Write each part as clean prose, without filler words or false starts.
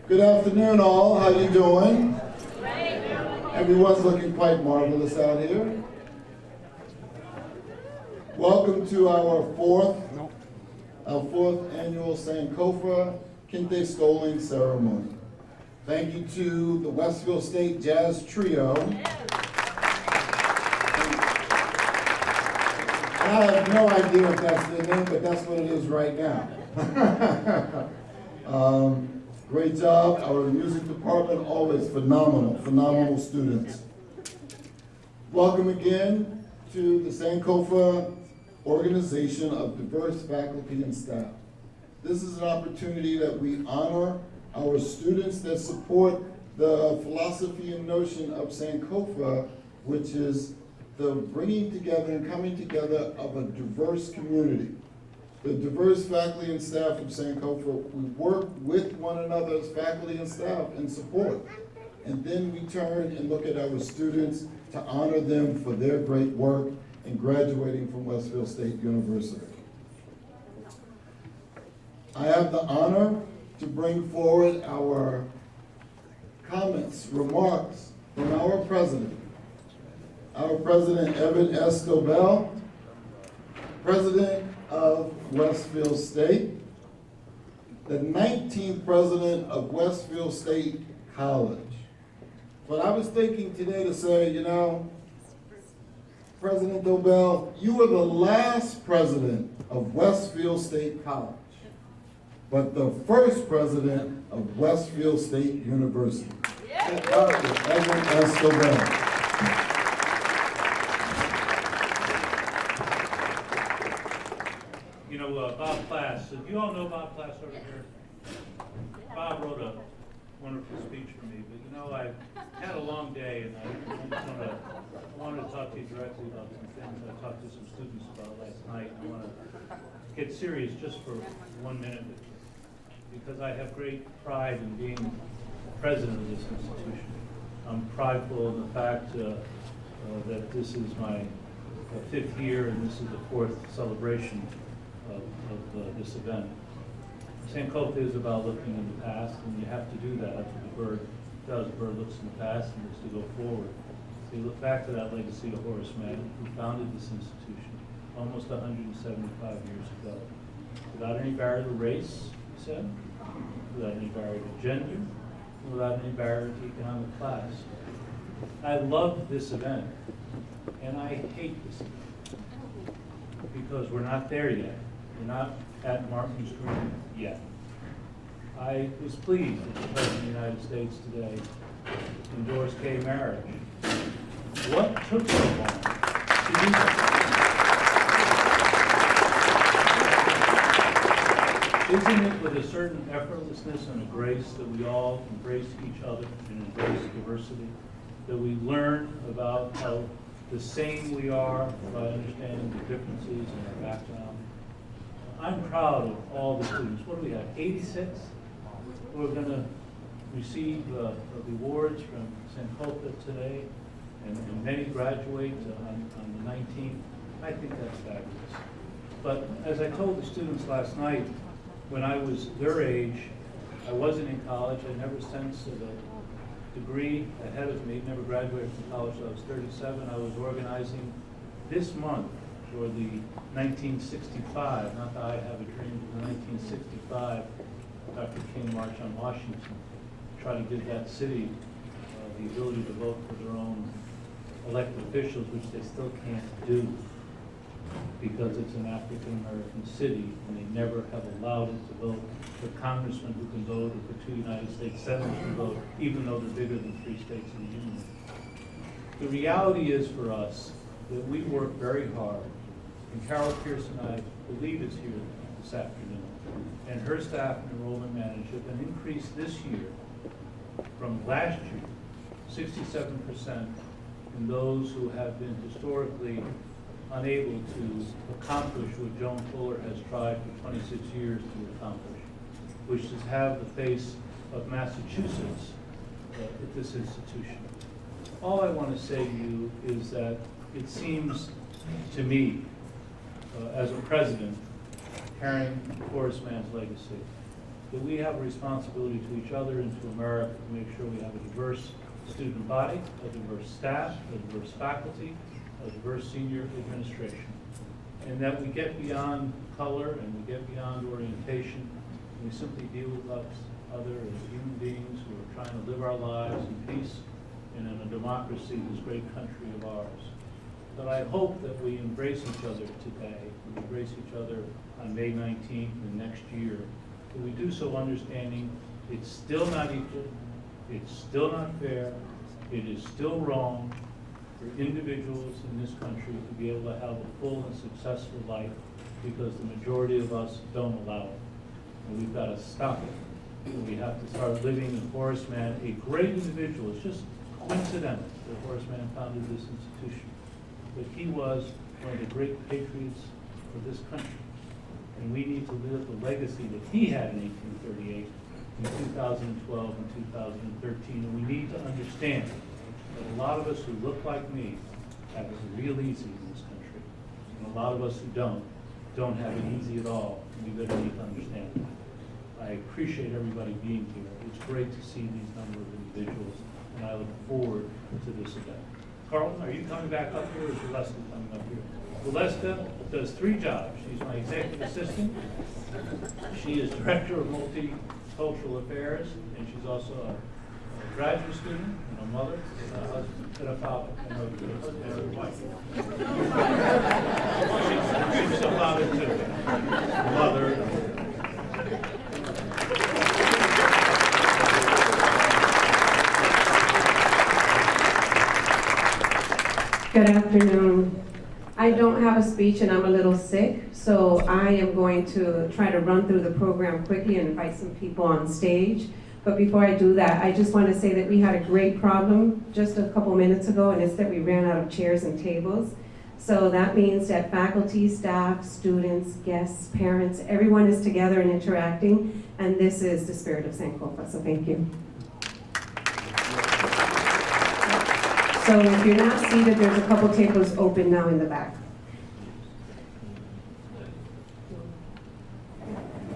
Good afternoon, all. How you doing? Everyone's looking quite marvelous out here. Welcome to our fourth annual Sankofa Kente Scholars ceremony. Thank you to the Westfield State Jazz Trio. I have no idea if that's their name, but that's what it is right now. Great job. Our music department, always phenomenal students. Welcome again to the Sankofa Organization of Diverse Faculty and Staff. This is an opportunity that we honor our students that support the philosophy and notion of Sankofa, which is the bringing together and coming together of a diverse community. The diverse faculty and staff of Sankofa, we work with one another as faculty and staff in support. And then we turn and look at our students to honor them for their great work in graduating from Westfield State University. I have the honor to bring forward our comments, remarks from our president, Evan S. Dobell, president of Westfield State, the 19th president of Westfield State College. But I was thinking today to say, you know, President Dobell, you were the last president of Westfield State College, but the first president of Westfield State University. Dr. Evan S. Dobell. You know, Bob Plass, do you all know Bob Plass over here? Bob wrote a wonderful speech for me, but you know, I had a long day and I wanted to talk to you directly about some things I talked to some students about last night. I want to get serious just for 1 minute with you, because I have great pride in being president of this institution. I'm prideful in the fact that this is my 5th year and this is the 4th celebration of this event. Sankofa is about looking in the past, and you have to do that. That's what the bird does. The bird looks in the past and looks to go forward. So you look back to that legacy of Horace Mann, who founded this institution almost 175 years ago. Without any barrier to race, he said, without any barrier to gender, without any barrier to economic class. I love this event, and I hate this event, because we're not there yet. We're not at Martin's Green yet. I was pleased that the President of the United States today endorsed gay marriage. What took so long to do that? Isn't it with a certain effortlessness and a grace that we all embrace each other and embrace diversity, that we learn about how the same we are by understanding the differences in our background? I'm proud of all the students. What do we have, 86? Who are going to receive the awards from Sankofa today, and many graduate on the 19th. I think that's fabulous. But as I told the students last night, when I was their age, I wasn't in college. I never sensed a degree ahead of me, never graduated from college until I was 37. I was organizing this month for the 1965, not that I have a dream, but the 1965 Dr. King March on Washington, try to give that city the ability to vote for their own elected officials, which they still can't do because it's an African-American city, and they never have allowed it to vote for congressmen who can vote, or for 2 United States senators who vote, even though they're bigger than 3 states in the union. The reality is for us that we work very hard, and Carol Pearson, I believe, is here this afternoon, and her staff and enrollment manager have increased this year from last year 67% in those who have been historically unable to accomplish what Joan Fuller has tried for 26 years to accomplish, which is have the face of Massachusetts at this institution. All I want to say to you is that it seems to me, as a president, carrying Horace Mann's legacy, that we have a responsibility to each other and to America to make sure we have a diverse student body, a diverse staff, a diverse faculty, a diverse senior administration. And that we get beyond color and we get beyond orientation, and we simply deal with other as human beings who are trying to live our lives in peace and in a democracy, this great country of ours. But I hope that we embrace each other today, we embrace each other on May 19th and next year, that we do so understanding it's still not equal, it's still not fair, it is still wrong for individuals in this country to be able to have a full and successful life because the majority of us don't allow it. And we've got to stop it. And we have to start living in Horace Mann, a great individual. It's just coincidental that Horace Mann founded this institution. But he was one of the great patriots for this country. And we need to live the legacy that he had in 1838, in 2012 and 2013. And we need to understand that a lot of us who look like me have it real easy in this country. And a lot of us who don't have it easy at all. And we really need to understand that. I appreciate everybody being here. It's great to see these number of individuals, and I look forward to this event. Carlton, are you coming back up here, or is Valeska coming up here? Valeska does 3 jobs. She's my executive assistant. She is director of multicultural affairs, and she's also a graduate student, and a mother, and a husband, and a father, and a wife. She's a father too. Mother. Good afternoon. I don't have a speech and I'm a little sick, so I am going to try to run through the program quickly and invite some people on stage. But before I do that, I just want to say that we had a great problem just a couple minutes ago, and it's that we ran out of chairs and tables. So that means that faculty, staff, students, guests, parents, everyone is together and interacting, and this is the spirit of Sankofa, so thank you. So if you're not seated, there's a couple tables open now in the back.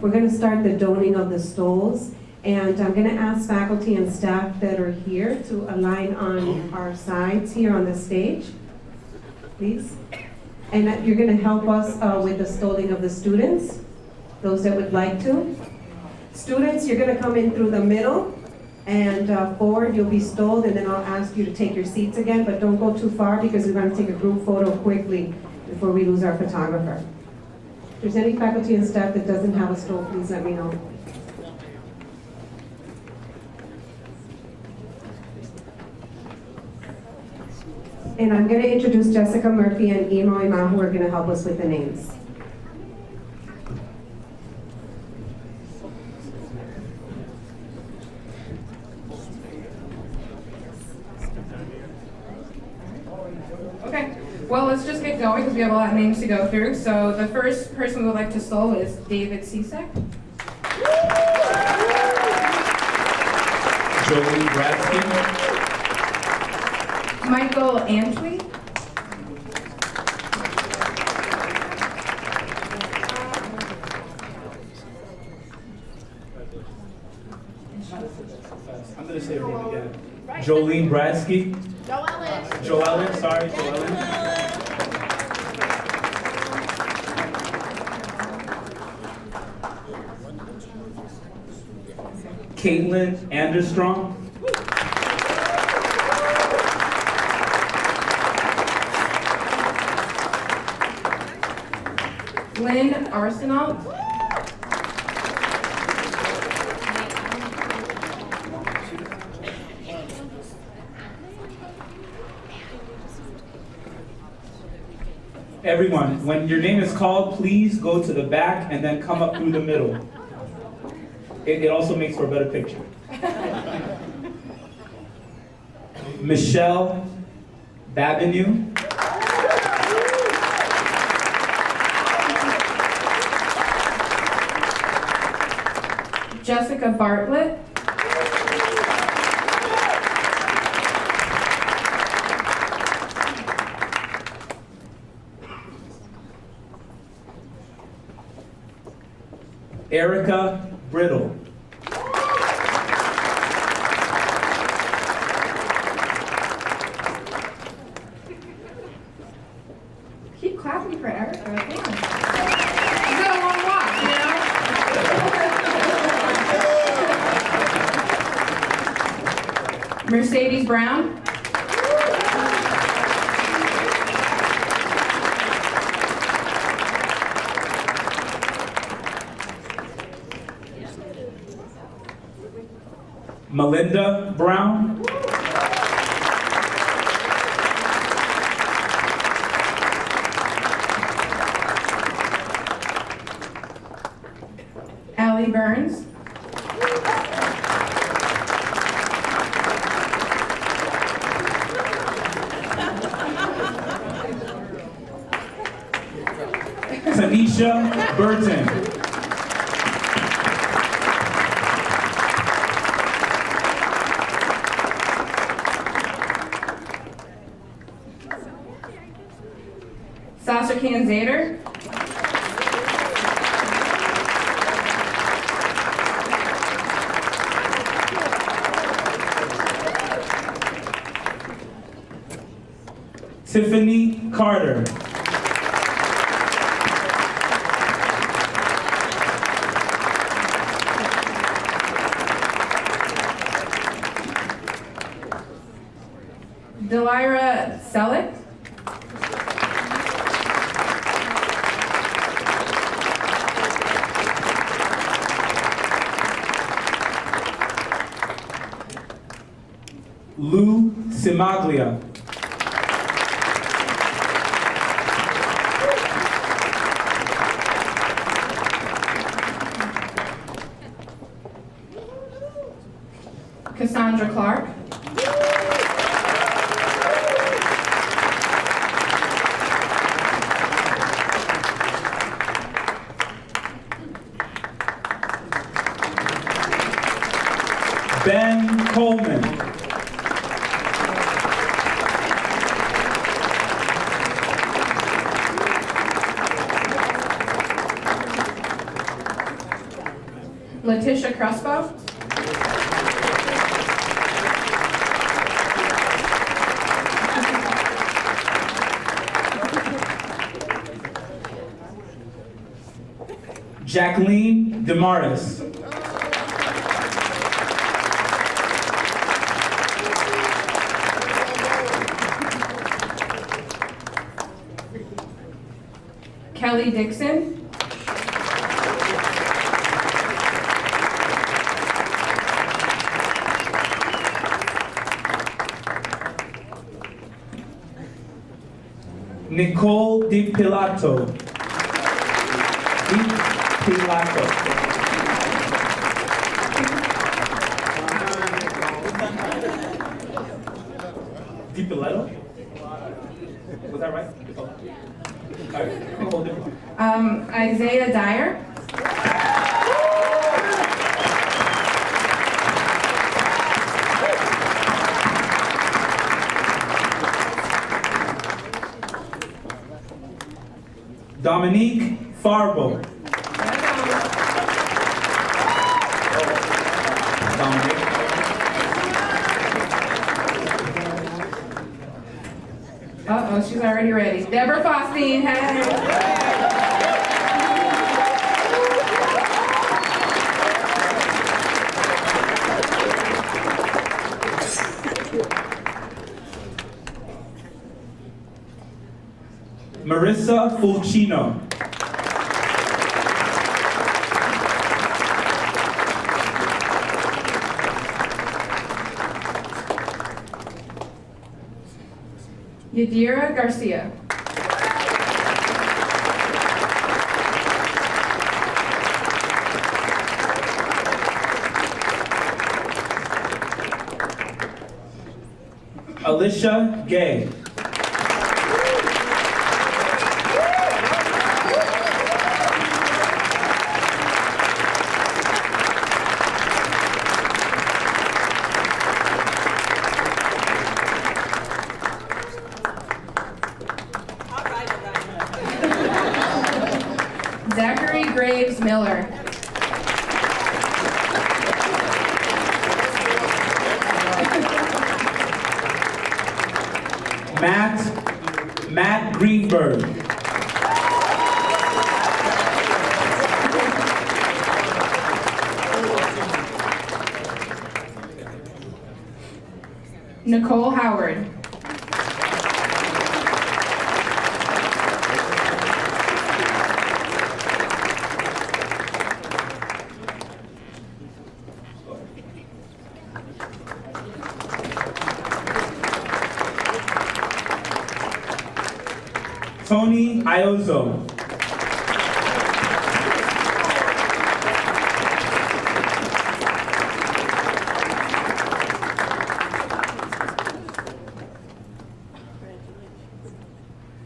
We're going to start the doning of the stoles, and I'm going to ask faculty and staff that are here to align on our sides here on the stage, please. And you're going to help us with the stoling of the students, those that would like to. Students, you're going to come in through the middle. And forward, you'll be stoled, and then I'll ask you to take your seats again, but don't go too far because we're going to take a group photo quickly before we lose our photographer. If there's any faculty and staff that doesn't have a stole, please let me know. And I'm going to introduce Jessica Murphy and Imo Ima, who are going to help us with the names. Okay, well, let's just get going because we have a lot of names to go through. So the first person we would like to stole is David Cesek. Joey Bradsky. Michael Antwi. I'm going to say her name again. Jolene Bradsky. Joellen, sorry, Joellen. Caitlin Anderstrom. Lynn Arsenal. Everyone, when your name is called, please go to the back and then come up through the middle. It also makes for a better picture. Michelle Babineau. Jessica Bartlett. Erica Brittle. happy for Erica. Come on. She's got a long walk, you know? Mercedes Brown. Melinda Brown. Allie Burns. Tanisha Burton. Sasha Kanzader. Tiffany Carter. Delira Selleck. Lou Simaglia. Cassandra Clark. Ben Coleman. Letitia Crespo. Jacqueline Demaris. Kelly Dixon. Nicole Di Pilato. Di Pilato. Di Pilato? Was that right? All right, hold it. Isaiah Dyer. Dominique Farbo. Dominique. Uh-oh, she's already ready. Deborah Faustine. Hey. Marissa Fulcino. Yadira Garcia. Alicia Gay. Zachary Graves Miller. Matt Greenberg. Nicole Howard. Tony Iozo.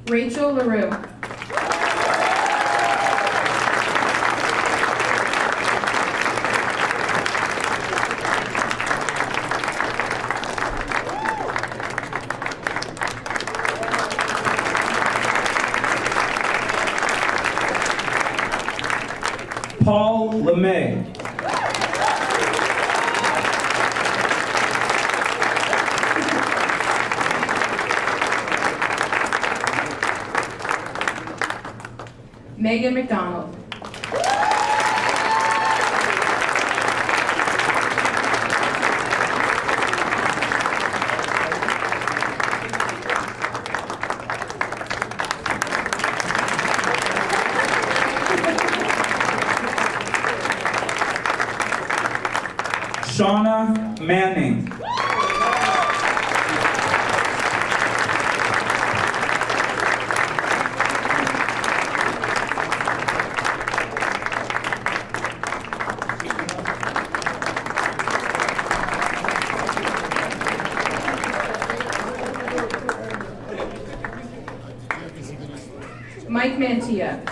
Rachel LaRue. Paul LeMay. Megan McDonald. Shauna Manning. Mike Mantilla.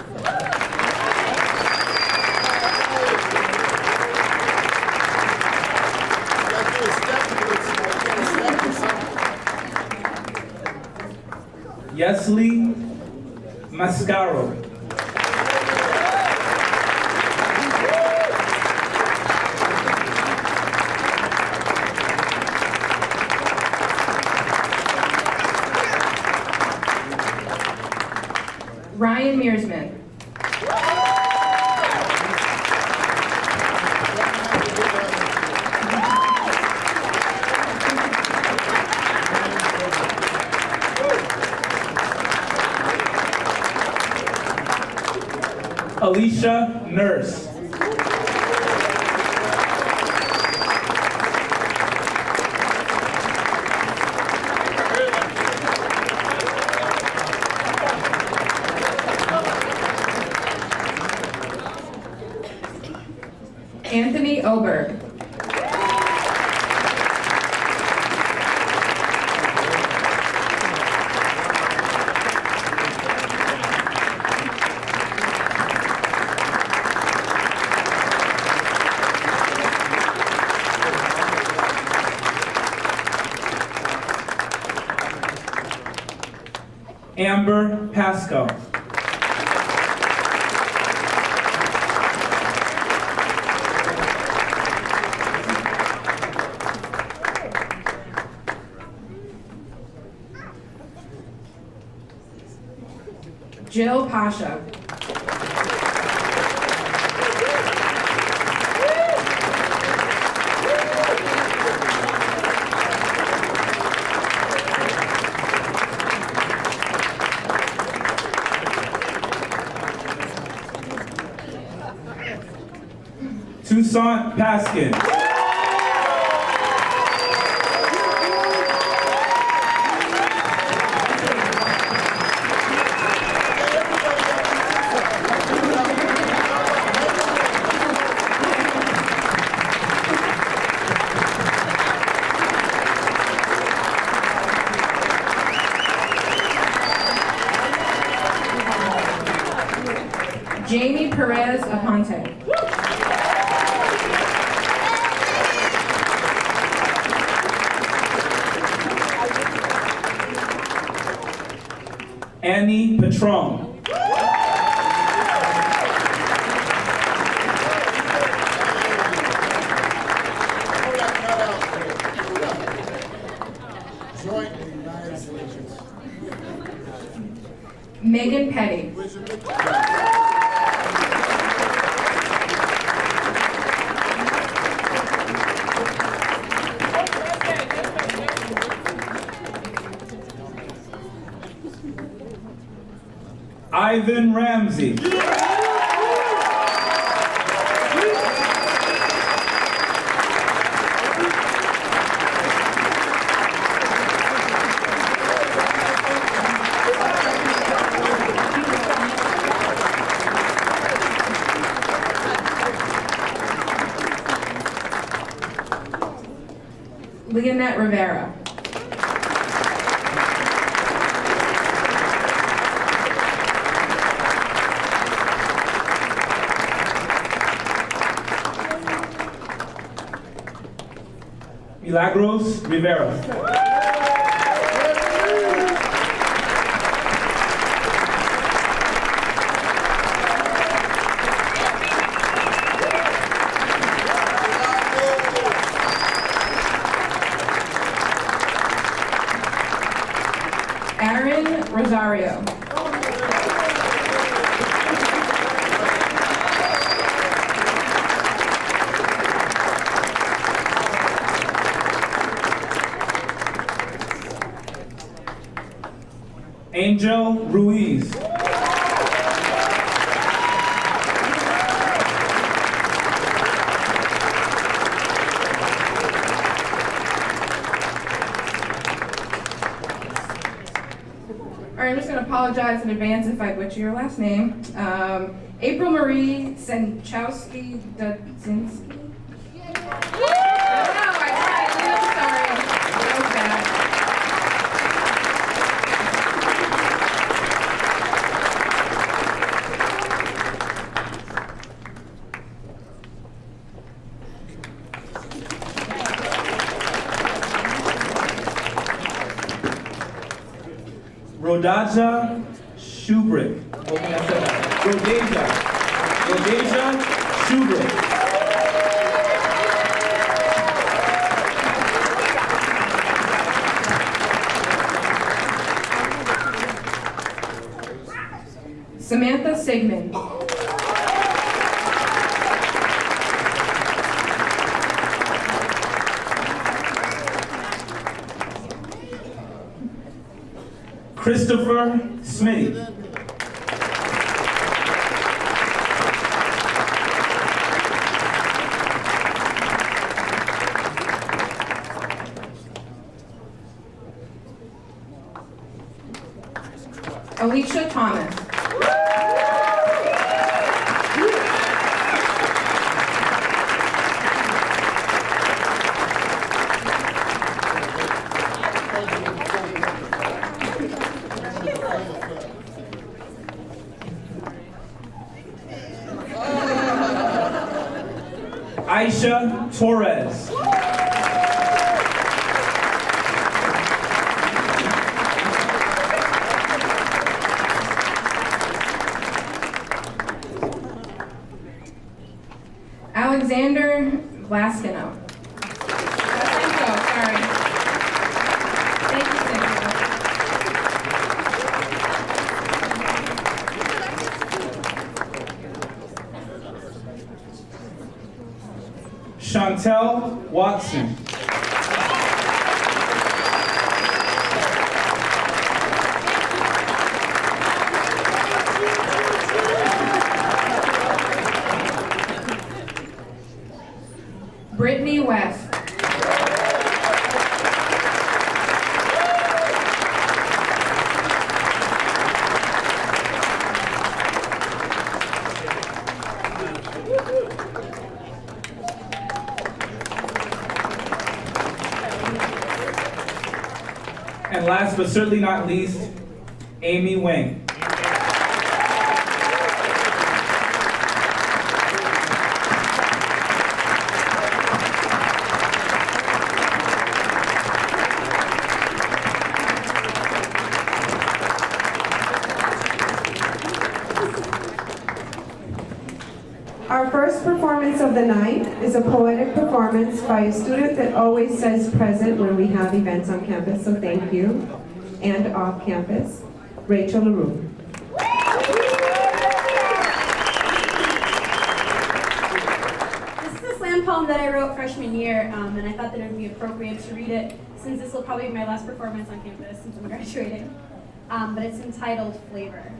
Yesley Mascaro. Ryan Mearsman. Alicia Nurse. Anthony Oberg. Amber Pasco. Jill Pasha. Toussaint Paskin. Jamie Perez Aponte. Annie Patron. Megan Petty. Ivan Ramsey. Leonette Rivera. Milagros Rivera. Aaron Rosario. Angel Ruiz. All right, I'm just going to apologize in advance if I butcher your last name. April Marie Senchowski-Dudzinski. No, I tried. I'm sorry. That was bad. Rodaja Shubrick. Hoping I said that. Rodaja Shubrick. Samantha Sigmund. Christopher Smitty. Alicia Thomas. Aisha Torres. Alexander Glaskino. Glasenko, sorry. Thank you, Sankofa. Chantel Watson. Brittany West. And last but certainly not least, Amy Wang. Our first performance of the night is a poetic performance by a student that always says present when we have events on campus, so thank you, and off campus, Rachel LaRue. This is a slam poem that I wrote freshman year, and I thought that it would be appropriate to read it since this will probably be my last performance on campus since I'm graduating. But it's entitled Flavor.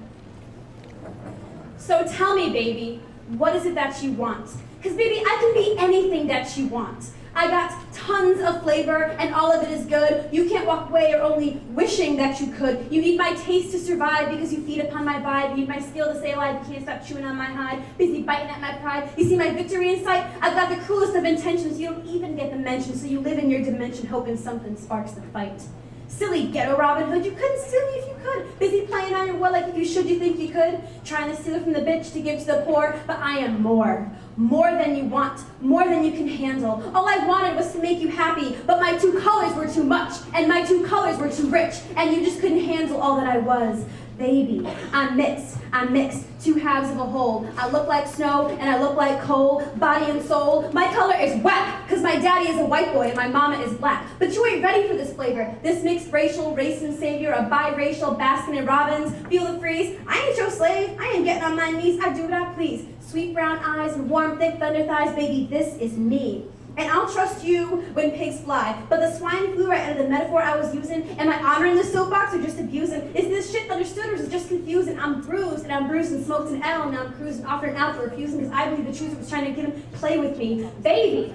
So tell me, baby, what is it that you want? Because baby, I can be anything that you want. I got tons of flavor and all of it is good. You can't walk away or only wishing that you could. You need my taste to survive because you feed upon my vibe. You need my skill to stay alive. You can't stop chewing on my hide. Busy biting at my pride. You see my victory in sight? I've got the cruelest of intentions. You don't even get the mention. So you live in your dimension hoping something sparks the fight. Silly ghetto Robin Hood, you couldn't steal me if you could. Busy playing on your wood like if you should, you think you could. Trying to steal from the bitch to give to the poor, but I am more. More than you want, more than you can handle. All I wanted was to make you happy, but my two colors were too much, and my two colors were too rich, and you just couldn't handle all that I was. Baby, I'm mixed, two halves of a whole. I look like snow, and I look like coal, body and soul. My color is whack, cause my daddy is a white boy and my mama is black. But you ain't ready for this flavor, this mixed racial, racing savior, a biracial, Baskin and Robbins. Feel the freeze, I ain't your slave, I ain't getting on my knees, I do what I please. Sweet brown eyes and warm, thick thunder thighs, baby, this is me. And I'll trust you when pigs fly. But the swine flew right out of the metaphor I was using. Am I honoring the soapbox or just abusing? Is this shit understood or is it just confusing? I'm bruised and smoked an L. Now I'm cruising, offering out for refusing because I believe the truth was trying to get him play with me. Baby,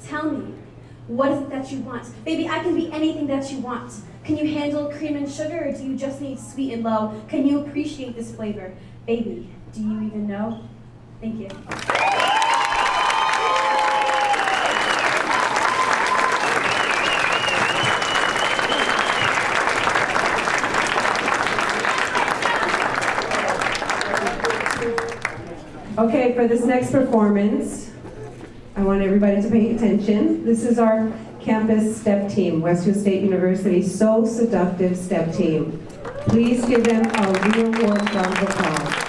tell me, what is it that you want? Baby, I can be anything that you want. Can you handle cream and sugar or do you just need sweet and low? Can you appreciate this flavor? Baby, do you even know? Thank you. Okay, for this next performance, I want everybody to pay attention. This is our campus step team, Westfield State University So Seductive Step Team. Please give them a real warm round of applause.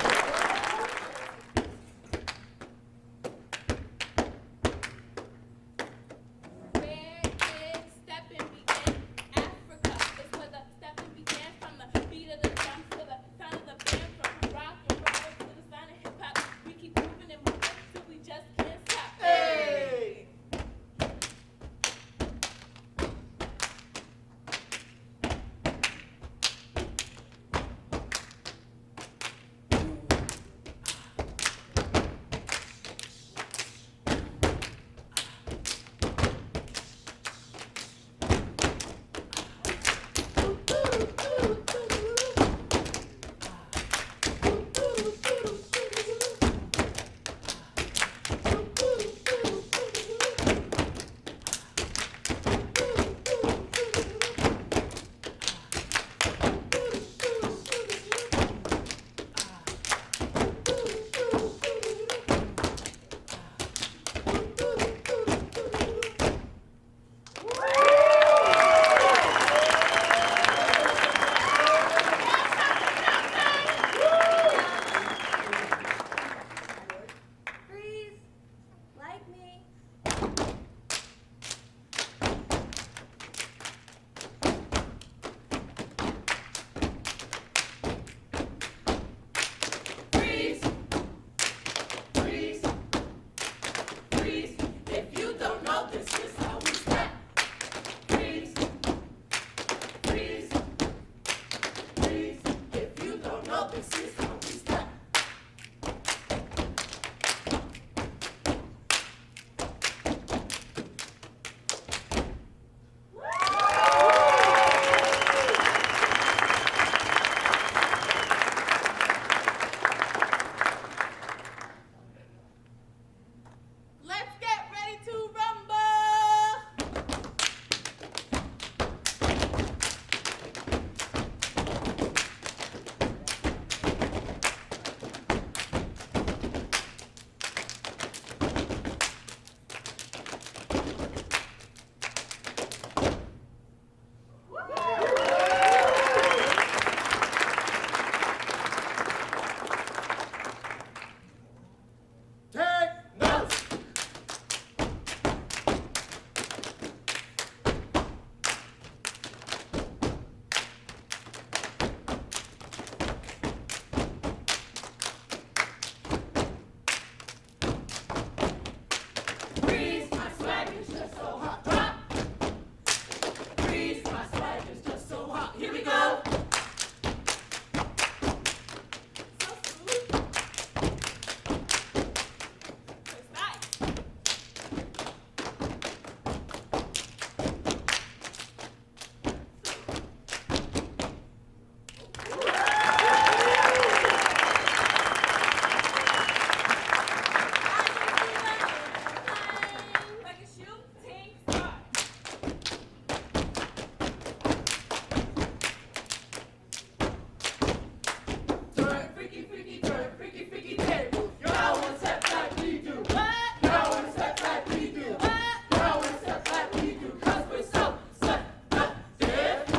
freaky, freaky turn, freaky, freaky turn. Y'all wanna step like we do. What? Y'all wanna step like we do. What? Y'all wanna step like we do. 'Cause we're so seductive.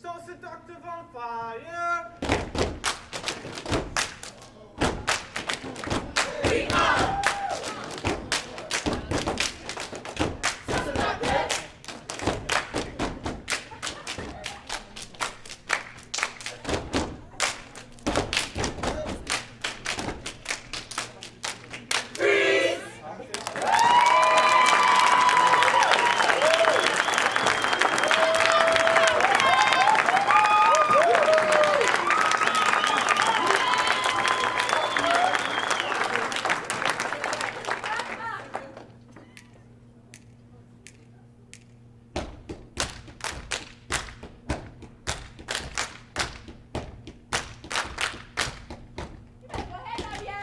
So seductive on fire. We are so seductive. Freeze! Go ahead, Nadia.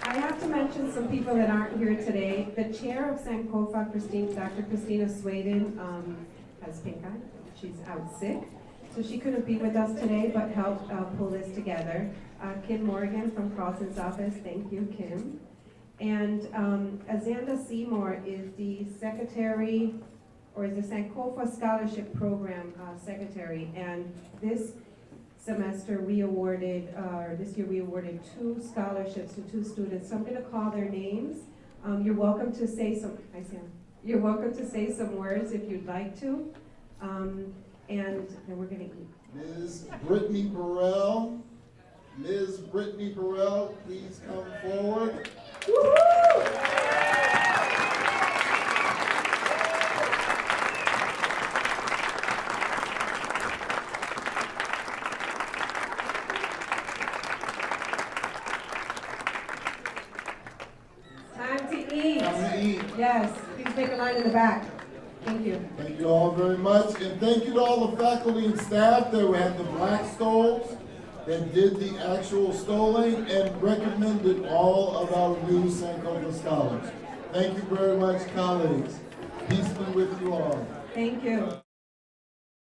I have to mention some people that aren't here today. The chair of Sankofa, Dr. Christina Swayden, has pink eye. She's out sick, so she couldn't be with us today, but helped pull this together. Kim Morgan from Carlton's office, thank you, Kim. And Azanda Seymour is the secretary, or is the Sankofa Scholarship Program secretary. And this semester we awarded, this year we awarded 2 scholarships to 2 students. So I'm gonna call their names. You're welcome to say some, hi Sam. You're welcome to say some words if you'd like to. And then we're gonna eat. Ms. Brittany Burrell. Ms. Brittany Burrell, please come forward. Time to eat. Time to eat. Yes, please make a line in the back. Thank you. Thank you all very much, and thank you to all the faculty and staff that had the black stoles, that did the actual stoling, and recommended all of our new Sankofa Scholars. Thank you very much, colleagues. Peace be with you all. Thank you.